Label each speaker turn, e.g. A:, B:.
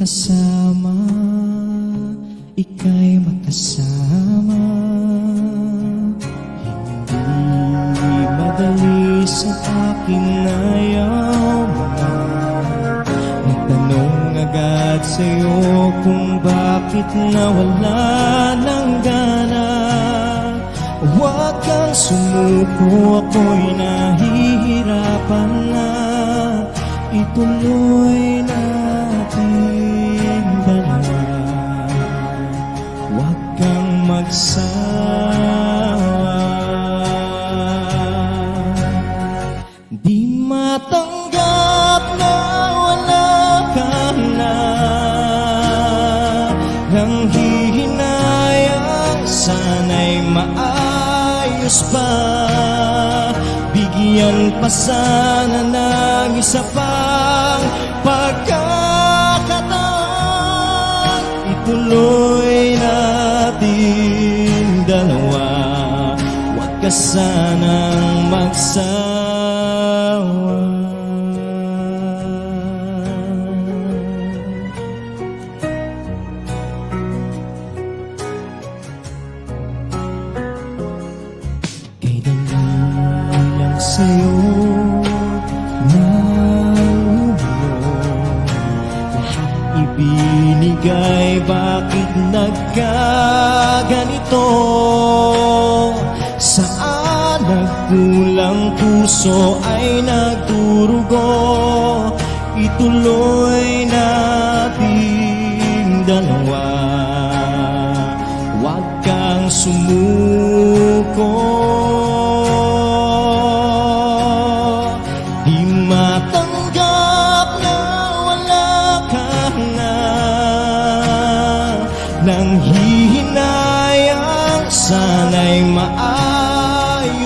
A: makasama, ika'y makasama. Hindi madali sa akin na yaman. Nagtanong agad sa'yo kung bakit nawala ng gana. Huwag kang sumuko, ako'y nahihirapan na. Ituloy natin dalawa, huwag kang magsawa. Di matanggap na wala ka na, nang hihinayang sana'y maayos pa. Bigyan pa sana ng isa pang pagkakataon. Ituloy natin dalawa, huwag ka sanang magsawa. Sa'yo na lahat ibinigay, bakit nagkaganito? Saan nagkulang, puso ay nagdurugo? Ituloy nating dalawa, huwag kang sumuko. Nang hihinayang sana'y maayos